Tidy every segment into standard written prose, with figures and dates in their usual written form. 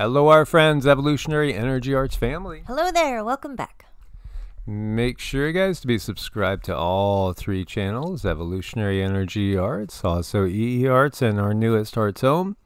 Hello, our friends, Evolutionary Energy Arts family. Hello there, welcome back. Make sure, guys, to be subscribed to all three channels, Evolutionary Energy Arts, also EEARTS, and our newest Arts Home.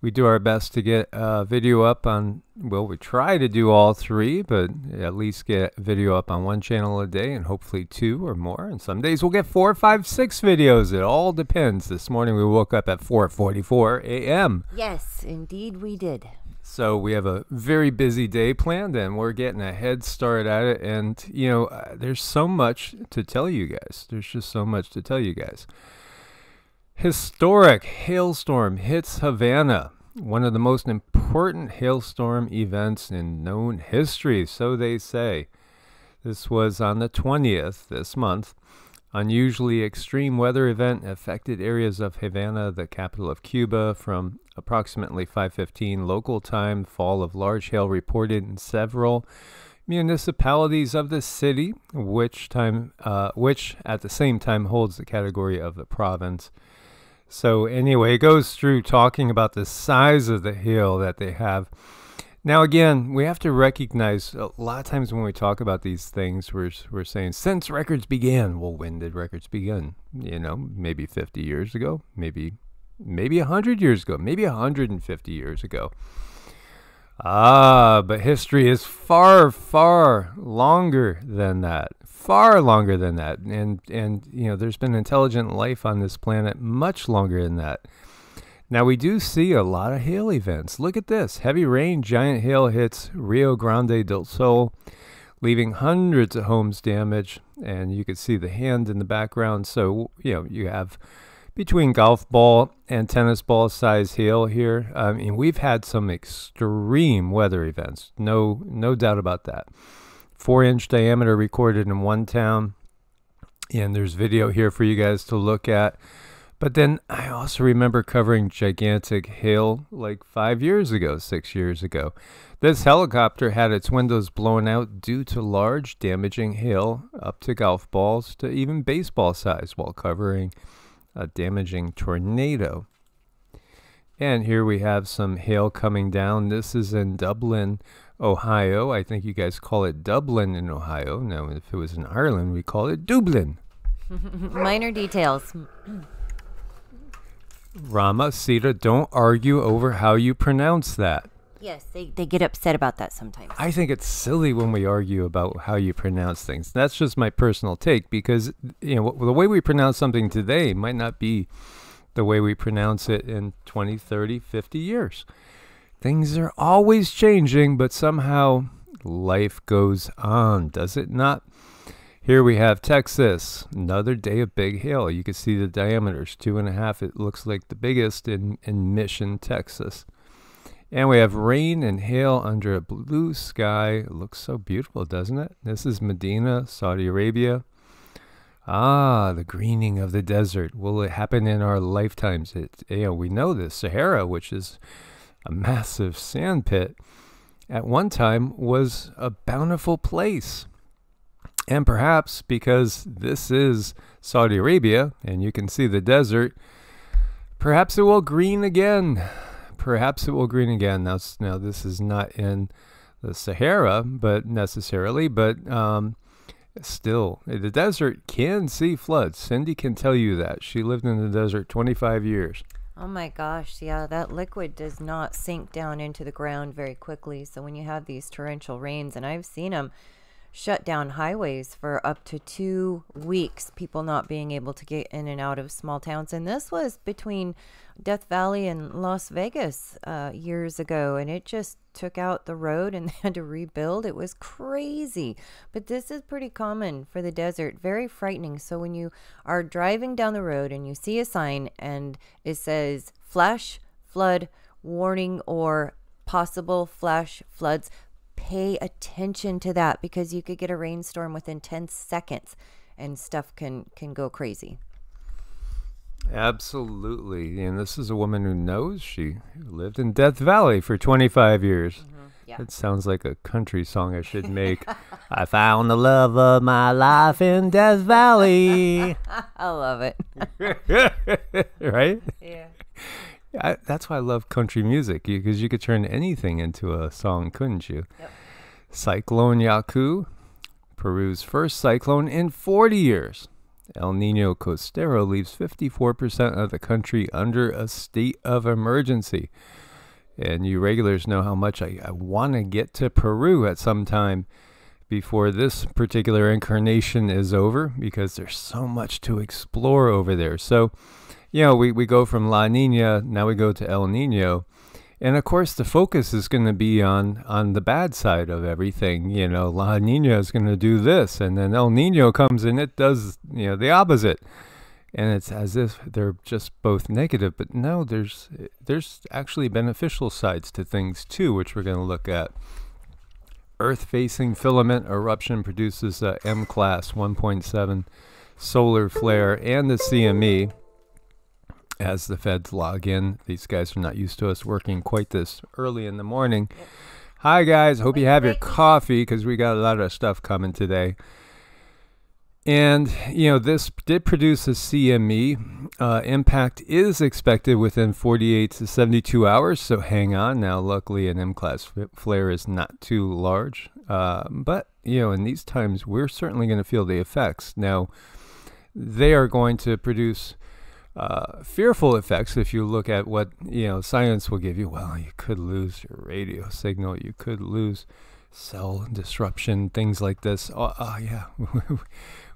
We do our best to get a video up on, well, we try to do all three, but at least get video up on one channel a day, and hopefully two or more. And some days we'll get 4, 5, 6 videos. It all depends. This morning we woke up at 4:44 a.m. Yes, indeed we did. So we have a very busy day planned, and we're getting a head start at it. And, you know, there's so much to tell you guys. There's just so much to tell you guys. Historic hailstorm hits Havana. One of the most important hailstorm events in known history, so they say. This was on the 20th this month. Unusually extreme weather event affected areas of Havana, the capital of Cuba, from approximately 5:15 local time. Fall of large hail reported in several municipalities of the city, which at the same time holds the category of a province. So anyway, it goes through talking about the size of the hail that they have. Now, again, we have to recognize a lot of times when we talk about these things, we're saying, since records began. Well, when did records begin? You know, maybe 50 years ago, maybe 100 years ago, maybe 150 years ago. But history is far, far longer than that. Far longer than that. And you know, there's been intelligent life on this planet much longer than that. Now, we do see a lot of hail events. Look at this. Heavy rain, giant hail hits Rio Grande del Sul, leaving hundreds of homes damaged. And you can see the hand in the background. So, you know, you have between golf ball and tennis ball size hail here. I mean, we've had some extreme weather events. No doubt about that. 4-inch diameter recorded in one town. And there's video here for you guys to look at. But then I also remember covering gigantic hail like 5 years ago, 6 years ago. This helicopter had its windows blown out due to large damaging hail up to golf balls to even baseball size while covering a damaging tornado. And here we have some hail coming down. This is in Dublin, Ohio. I think you guys call it Dublin in Ohio. Now, if it was in Ireland, we call it Dublin. Minor details. Rama, Sita, don't argue over how you pronounce that. Yes, they get upset about that sometimes. I think it's silly when we argue about how you pronounce things. That's just my personal take, because you know the way we pronounce something today might not be the way we pronounce it in 20, 30, 50 years. Things are always changing, but somehow life goes on, does it not? Here we have Texas, another day of big hail. You can see the diameters, 2.5. It looks like the biggest in Mission, Texas. And we have rain and hail under a blue sky. It looks so beautiful, doesn't it? This is Medina, Saudi Arabia. The greening of the desert. Will it happen in our lifetimes? We know the Sahara, which is a massive sand pit, at one time was a bountiful place. And perhaps because this is Saudi Arabia and you can see the desert, perhaps it will green again. Perhaps it will green again. Now this is not in the Sahara, but necessarily, but still, the desert can see floods. Cindy can tell you that. She lived in the desert 25 years. Oh my gosh, yeah, that liquid does not sink down into the ground very quickly. So when you have these torrential rains, and I've seen them shut down highways for up to 2 weeks, people not being able to get in and out of small towns. And this was between Death Valley and Las Vegas years ago, and it just took out the road and they had to rebuild. It was crazy. But this is pretty common for the desert, very frightening. So when you are driving down the road and you see a sign and it says flash flood warning or possible flash floods, pay attention to that, because you could get a rainstorm within 10 seconds and stuff can go crazy. Absolutely. And this is a woman who knows. She lived in Death Valley for 25 years. Yeah. It sounds like a country song I should make. I found the love of my life in Death Valley. I love it. Right? Yeah. That's why I love country music, because you could turn anything into a song, couldn't you? Yep. Cyclone Yaku, Peru's first cyclone in 40 years. El Nino Costero leaves 54% of the country under a state of emergency. And you regulars know how much I want to get to Peru at some time before this particular incarnation is over, because there's so much to explore over there. So, we go from La Nina, now we go to El Nino. And of course, the focus is going to be on the bad side of everything. La Nina is going to do this, and then El Nino comes and it does, the opposite. And it's as if they're just both negative. But no, there's actually beneficial sides to things too, which we're going to look at. Earth-facing filament eruption produces a M-class 1.7 solar flare and the CME. As the feds log in, these guys are not used to us working quite this early in the morning. Yep. Hi guys, hope you have your coffee, because we got a lot of stuff coming today. And this did produce a CME. Impact is expected within 48 to 72 hours, so hang on. Now luckily an M-class flare is not too large, but in these times we're certainly going to feel the effects. Now they are going to produce fearful effects. If you look at what science will give you, well, you could lose your radio signal, you could lose cell disruption, things like this. Yeah,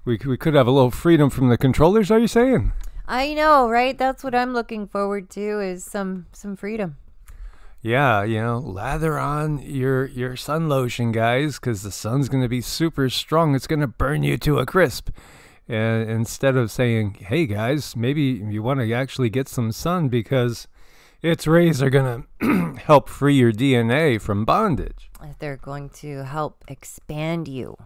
we could have a little freedom from the controllers. Are you saying? I know, right? That's what I'm looking forward to, is some freedom. Yeah, lather on your sun lotion, guys, because the sun's going to be super strong. It's going to burn you to a crisp. And instead of saying, hey guys, maybe you want to actually get some sun because its rays are going to help free your DNA from bondage. They're going to help expand you.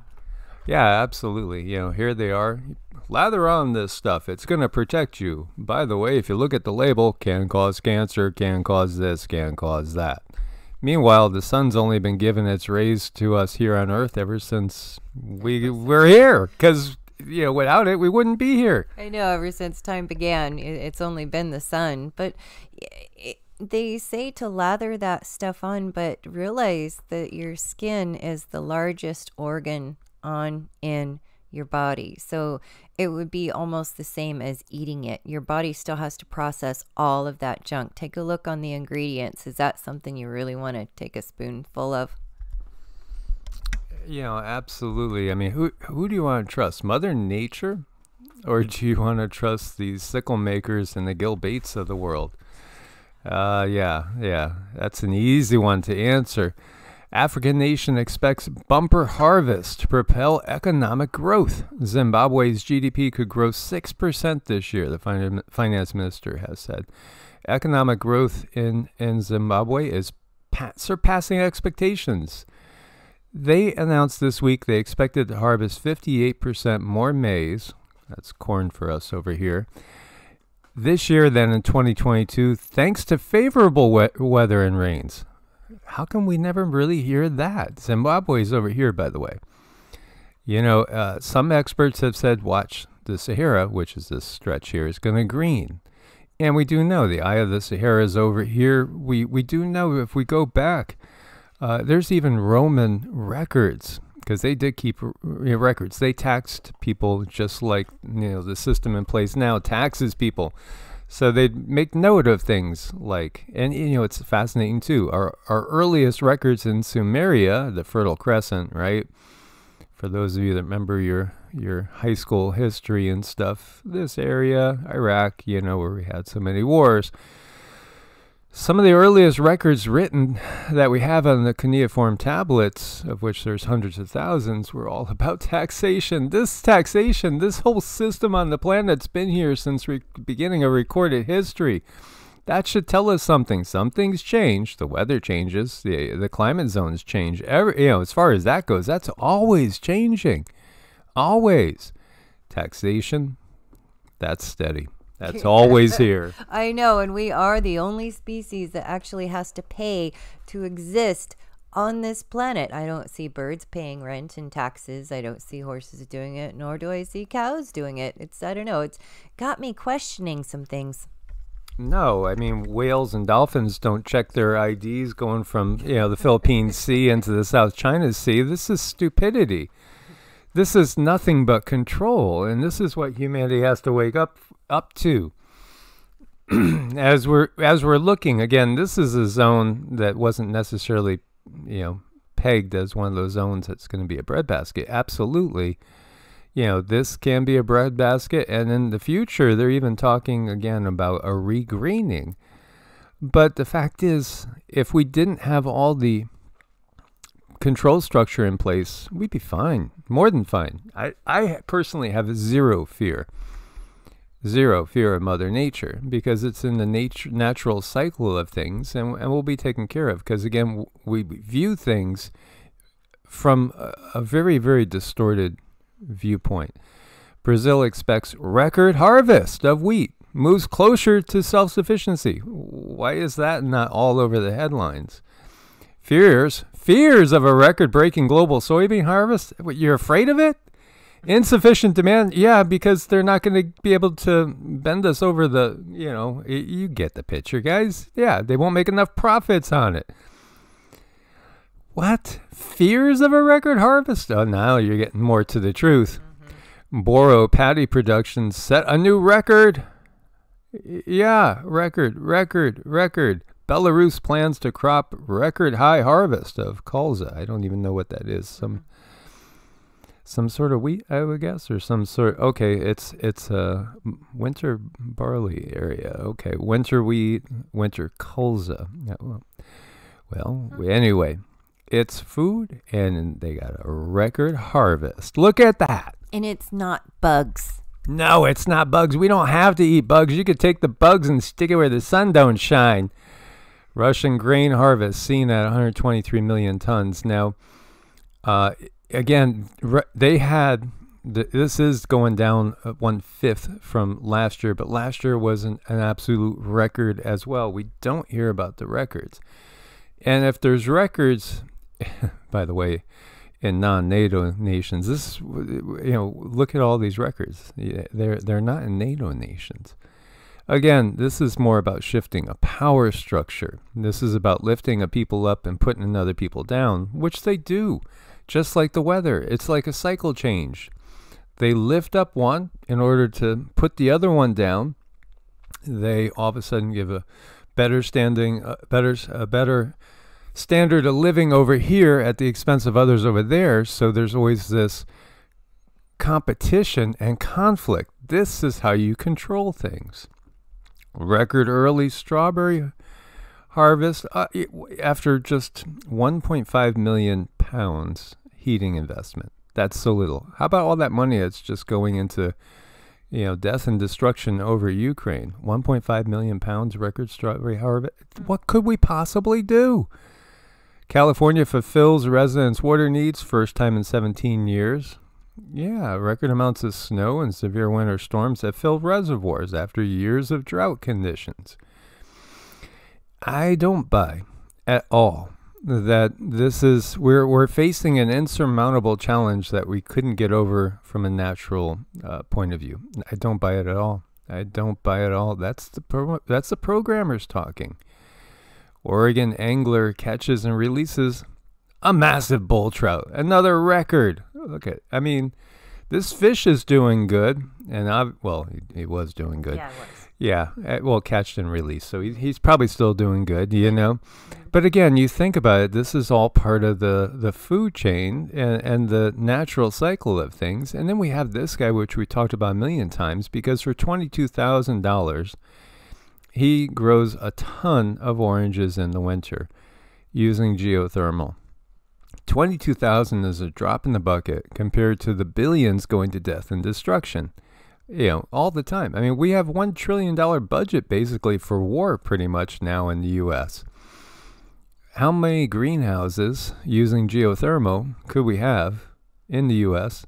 Yeah, absolutely. Here they are. Lather on this stuff. It's going to protect you. By the way, if you look at the label, can cause cancer, can cause this, can cause that. Meanwhile, the sun's only been giving its rays to us here on Earth ever since we're here, because without it, we wouldn't be here. I know, ever since time began, it's only been the sun. But they say to lather that stuff on, but realize that your skin is the largest organ in your body. So it would be almost the same as eating it. Your body still has to process all of that junk. Take a look on the ingredients. Is that something you really want to take a spoonful of? Absolutely. I mean, who do you want to trust? Mother Nature? Or do you want to trust these sickle makers and the Gil Bates of the world? Yeah. That's an easy one to answer. African nation expects bumper harvest to propel economic growth. Zimbabwe's GDP could grow 6% this year, the finance minister has said. Economic growth in Zimbabwe is surpassing expectations. They announced this week they expected to harvest 58% more maize, that's corn for us over here, this year than in 2022, thanks to favorable weather and rains. How come we never really hear that? Zimbabwe's over here, by the way. Some experts have said, watch, the Sahara, which is this stretch here, is going to green. And we do know the eye of the Sahara is over here. We do know, if we go back, there's even Roman records, because they did keep records. They taxed people just like the system in place now taxes people. So they'd make note of things like, and it's fascinating too, our earliest records in Sumeria, the Fertile Crescent, right? For those of you that remember your high school history and stuff, this area, Iraq, where we had so many wars. Some of the earliest records written that we have on the cuneiform tablets, of which there's hundreds of thousands, were all about taxation. This whole system on the planet's been here since the beginning of recorded history. That should tell us something. Some things change. The weather changes. The climate zones change. As far as that goes, that's always changing. Always. Taxation, that's steady. That's always here. I know, and we are the only species that actually has to pay to exist on this planet. I don't see birds paying rent and taxes. I don't see horses doing it, nor do I see cows doing it. I don't know. It's got me questioning some things. No, I mean, whales and dolphins don't check their IDs going from, the Philippine Sea into the South China Sea. This is stupidity. This is nothing but control, and this is what humanity has to wake up to. As we're looking, again, this is a zone that wasn't necessarily, pegged as one of those zones that's going to be a breadbasket. Absolutely. This can be a breadbasket, and in the future, they're even talking again about a regreening. But the fact is, if we didn't have all the control structure in place, we'd be fine, more than fine. I personally have zero fear of Mother Nature, because it's in the natural cycle of things, and we'll be taken care of. Because again, we view things from a very, very distorted viewpoint. Brazil expects record harvest of wheat, moves closer to self-sufficiency. Why is that not all over the headlines? Fears of a record-breaking global soybean harvest. What, you're afraid of it? Insufficient demand? Yeah, because they're not going to be able to bend us over the, you get the picture, guys. Yeah, they won't make enough profits on it. What? Fears of a record harvest? Oh, now you're getting more to the truth. Boro paddy production set a new record. Yeah, record. Belarus plans to crop record high harvest of colza. I don't even know what that is. Some sort of wheat, I would guess, or some sort. Okay, it's a winter barley area. Okay, winter wheat, winter colza. Well, anyway. It's food, and they got a record harvest. Look at that. And it's not bugs. No, it's not bugs. We don't have to eat bugs. You could take the bugs and stick it where the sun don't shine. Russian grain harvest seen at 123 million tons. Now, again, they had, this is going down 1/5 from last year, but last year was an absolute record as well. We don't hear about the records. And if there's records, by the way, in non-NATO nations, this, look at all these records. They're not in NATO nations. Again, this is more about shifting a power structure. This is about lifting a people up and putting another people down, which they do, just like the weather. It's like a cycle change. They lift up one in order to put the other one down. They all of a sudden give a better standard of living over here at the expense of others over there. So there's always this competition and conflict. This is how you control things. Record early strawberry harvest after just 1.5 million pounds heating investment. That's so little. How about all that money that's just going into, death and destruction over Ukraine? 1.5 million pounds record strawberry harvest. What could we possibly do? California fulfills residents' water needs, first time in 17 years. Yeah, record amounts of snow and severe winter storms have filled reservoirs after years of drought conditions. I don't buy at all that we're facing an insurmountable challenge that we couldn't get over from a natural point of view. I don't buy it at all. That's the programmers talking. Oregon angler catches and releases a massive bull trout. Another record. Look at, this fish is doing good, and he was doing good. Yeah, it was. Yeah, catched and released, so he's probably still doing good, But again, you think about it, this is all part of the food chain and the natural cycle of things. And then we have this guy, which we talked about a million times, because for $22,000, he grows a ton of oranges in the winter using geothermal. 22,000 is a drop in the bucket compared to the billions going to death and destruction, all the time. We have $1 trillion budget basically for war pretty much now in the U.S. How many greenhouses using geothermal could we have in the U.S.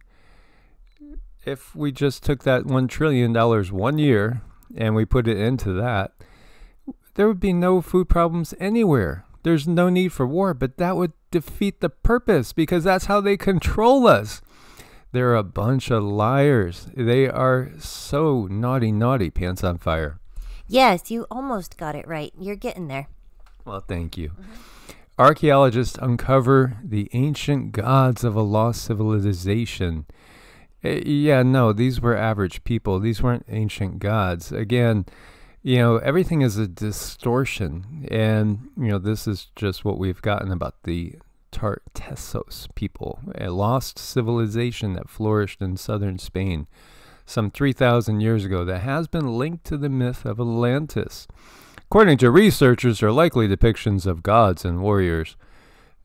if we just took that $1 trillion 1 year and we put it into that? There would be no food problems anywhere. There's no need for war, but that would defeat the purpose, because that's how they control us. They're a bunch of liars. They are so naughty, pants on fire. Yes, you almost got it right. You're getting there. Well, thank you. Archaeologists uncover the ancient gods of a lost civilization. Yeah, no, these were average people. These weren't ancient gods. Again, everything is a distortion. And, this is just what we've gotten about the Tartessos people, a lost civilization that flourished in southern Spain some 3,000 years ago that has been linked to the myth of Atlantis. According to researchers, are likely depictions of gods and warriors.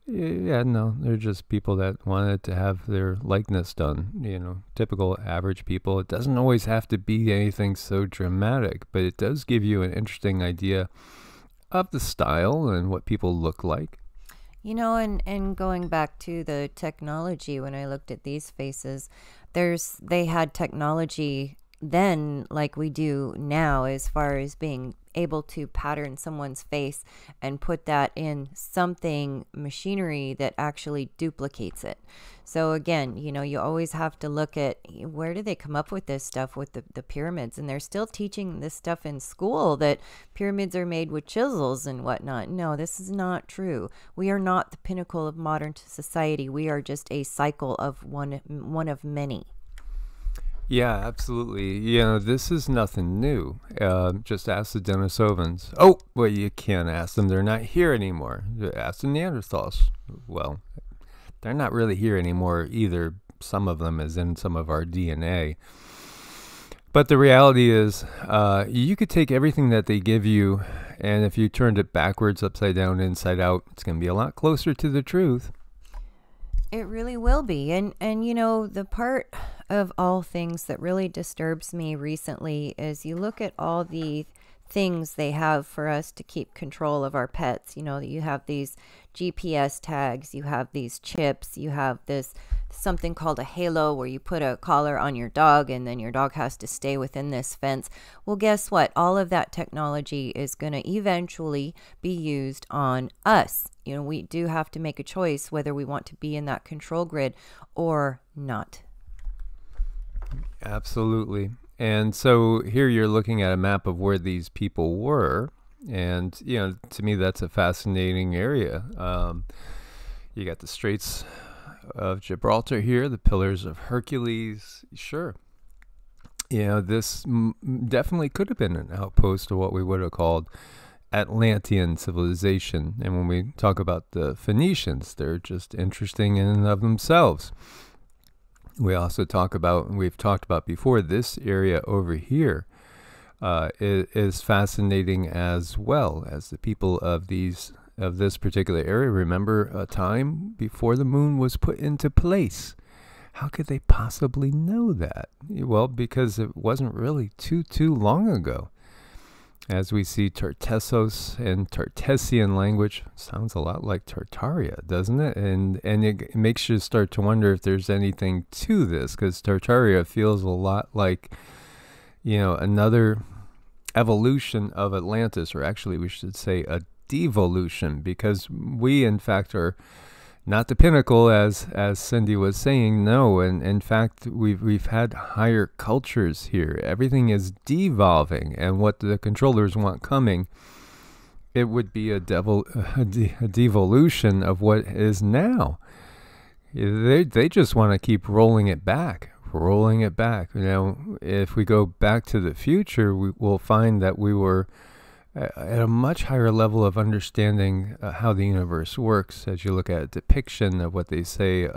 Yeah, no, they're just people that wanted to have their likeness done. Typical average people. It doesn't always have to be anything so dramatic, but it does give you an interesting idea of the style and what people look like. And going back to the technology, when I looked at these faces, they had technology then like we do now, as far as being able to pattern someone's face and put that in something machinery that actually duplicates it. So again, you always have to look at where do they come up with this stuff with the pyramids, and they're still teaching this stuff in school, that pyramids are made with chisels and whatnot. No, this is not true. We are not the pinnacle of modern society. We are just a cycle of one of many. Yeah, absolutely. This is nothing new. Just ask the Denisovans. Oh, well, you can't ask them. They're not here anymore. Ask the Neanderthals. Well, they're not really here anymore either. Some of them is in some of our DNA. But the reality is, you could take everything that they give you, and if you turned it backwards, upside down, inside out, it's going to be a lot closer to the truth. It really will be. And the part of all things that really disturbs me recently is you look at all the things they have for us to keep control of our pets. You have these GPS tags, you have these chips, you have this something called a halo where you put a collar on your dog and then your dog has to stay within this fence. Well, guess what? All of that technology is going to eventually be used on us. We do have to make a choice whether we want to be in that control grid or not. Absolutely. And so here you're looking at a map of where these people were. And, to me, that's a fascinating area. You got the Straits of Gibraltar here, the Pillars of Hercules. Sure. This definitely could have been an outpost of what we would have called Atlantean civilization. And when we talk about the Phoenicians, they're just interesting in and of themselves. We also we've talked about before, this area over here is fascinating as well, as the people of this particular area remember a time before the moon was put into place. How could they possibly know that? Well, because it wasn't really too long ago. As we see Tartessos and Tartessian language, sounds a lot like Tartaria, doesn't it? And it makes you start to wonder if there's anything to this, because Tartaria feels a lot like, another evolution of Atlantis, or actually we should say a devolution, because we in fact are not the pinnacle, as Cindy was saying. No, and in fact we've had higher cultures here. Everything is devolving, and what the controllers want coming, it would be a devolution of what is now. They just want to keep rolling it back. If we go back to the future, we will find that we were at a much higher level of understanding how the universe works. As you look at a depiction of what they say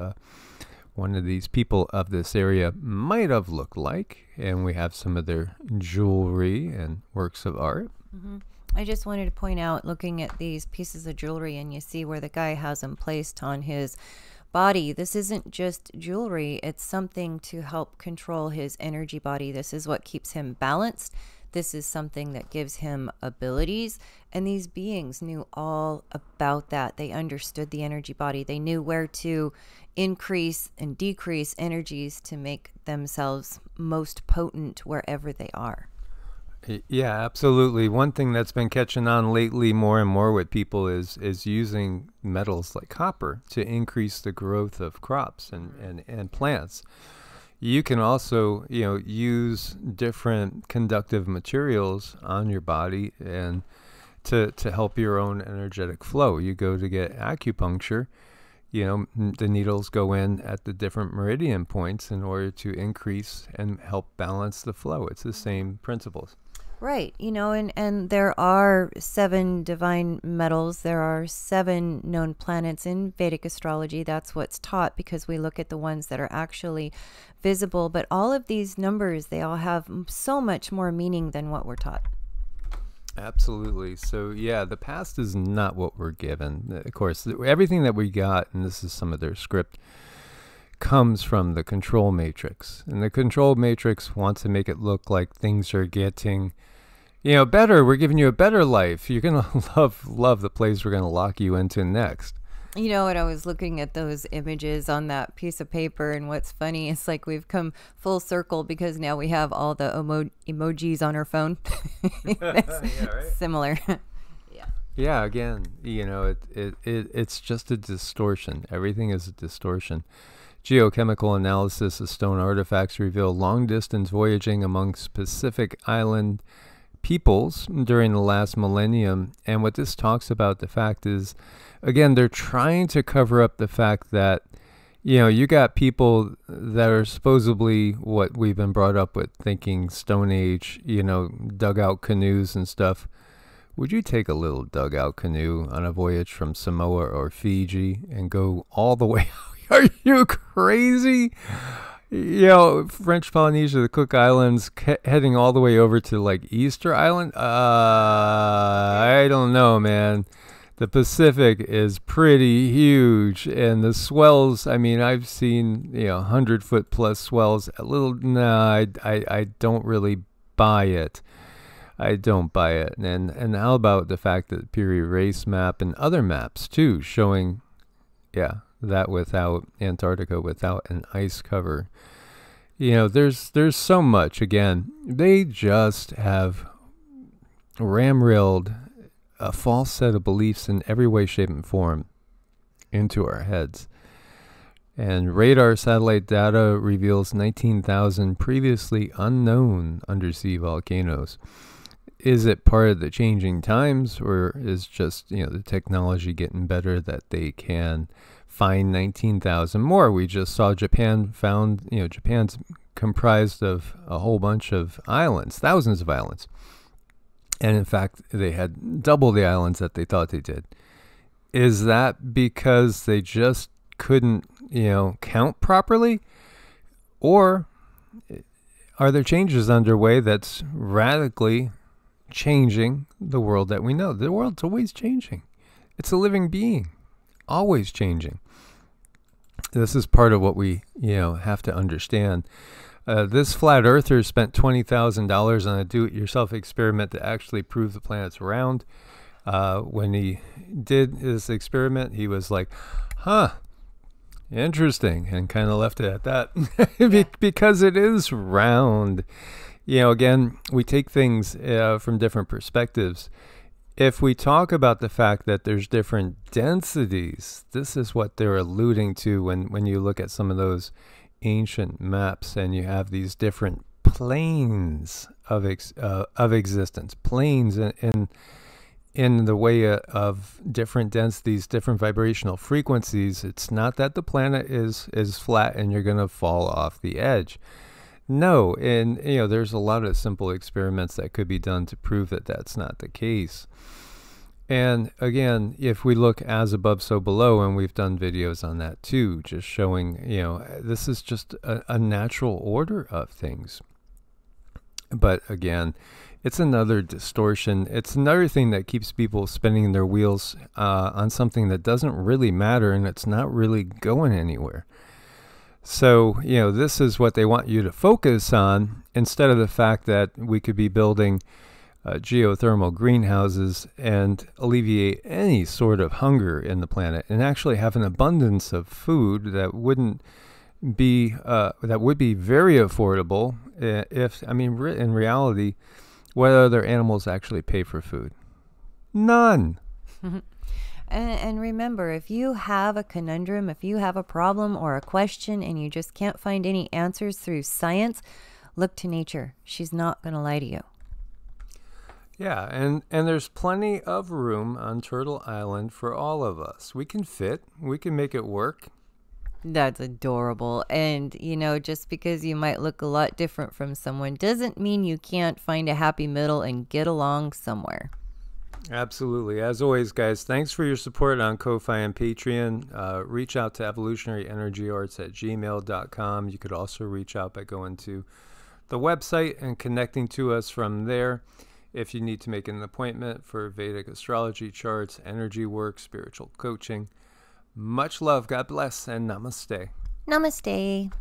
one of these people of this area might have looked like, and we have some of their jewelry and works of art. Mm-hmm. I just wanted to point out, looking at these pieces of jewelry, and you see where the guy has them placed on his body. This isn't just jewelry, it's something to help control his energy body. This is what keeps him balanced. This is something that gives him abilities, and these beings knew all about that. They understood the energy body. They knew where to increase and decrease energies to make themselves most potent wherever they are. Yeah, absolutely. One thing that's been catching on lately more and more with people is using metals like copper to increase the growth of crops and plants. You can also, use different conductive materials on your body and to help your own energetic flow. You go to get acupuncture, the needles go in at the different meridian points in order to increase and help balance the flow. It's the same principles. Right. And there are 7 divine metals. There are 7 known planets in Vedic astrology. That's what's taught because we look at the ones that are actually visible. But all of these numbers, they all have so much more meaning than what we're taught. Absolutely. So, yeah, the past is not what we're given. Of course, everything that we got, and this is some of their script, comes from the control matrix. And the control matrix wants to make it look like things are getting, better. We're giving you a better life. You're going to love the place we're going to lock you into next. And I was looking at those images on that piece of paper, and what's funny is like we've come full circle because now we have all the emojis on our phone. Yeah, right? Similar. Yeah, again, it's just a distortion. Everything is a distortion. Geochemical analysis of stone artifacts reveal long-distance voyaging among specific island peoples during the last millennium. And what this talks about, the fact is, again, they're trying to cover up the fact that, you got people that are supposedly what we've been brought up with, thinking Stone Age, dugout canoes and stuff. Would you take a little dugout canoe on a voyage from Samoa or Fiji and go all the way out? Are you crazy? French Polynesia, the Cook Islands, heading all the way over to like Easter Island? I don't know, man. The Pacific is pretty huge, and the swells, I've seen, 100-foot plus swells. I don't really buy it. I don't buy it. And how about the fact that Piri Race map and other maps, too, showing, that without Antarctica, without an ice cover. There's so much. Again, they just have ramrolled a false set of beliefs in every way, shape, and form into our heads. And radar satellite data reveals 19,000 previously unknown undersea volcanoes. Is it part of the changing times, or is just, the technology getting better that they can find 19,000 more? We just saw Japan found, Japan's comprised of a whole bunch of islands, thousands of islands. And in fact, they had double the islands that they thought they did. Is that because they just couldn't, count properly? Or are there changes underway that's radically changing the world that we know? The world's always changing. It's a living being, always changing. This is part of what we, have to understand. This flat earther spent $20,000 on a do-it-yourself experiment to actually prove the planet's round. When he did his experiment, he was like, interesting, and kind of left it at that because it is round. Again, we take things from different perspectives. If we talk about the fact that there's different densities, this is what they're alluding to when you look at some of those ancient maps, and you have these different planes of existence, planes in the way of different densities, different vibrational frequencies. It's not that the planet is flat and you're going to fall off the edge. No, and there's a lot of simple experiments that could be done to prove that that's not the case. And again, if we look as above, so below, and we've done videos on that too, just showing, this is just a natural order of things. But again, it's another distortion. It's another thing that keeps people spinning their wheels on something that doesn't really matter, and it's not really going anywhere. So, this is what they want you to focus on, instead of the fact that we could be building geothermal greenhouses and alleviate any sort of hunger in the planet, and actually have an abundance of food that wouldn't be that would be very affordable. In reality, what other animals actually pay for food? None. And remember, if you have a conundrum, if you have a problem or a question and you just can't find any answers through science, look to nature. She's not going to lie to you. Yeah, and there's plenty of room on Turtle Island for all of us. We can fit. We can make it work. That's adorable. And, you know, just because you might look a lot different from someone doesn't mean you can't find a happy middle and get along somewhere. Absolutely. As always, guys, thanks for your support on Ko-Fi and Patreon. Reach out to evolutionaryenergyarts@gmail.com. You could also reach out by going to the website and connecting to us from there. If you need to make an appointment for Vedic astrology charts, energy work, spiritual coaching. Much love, God bless, and namaste. Namaste.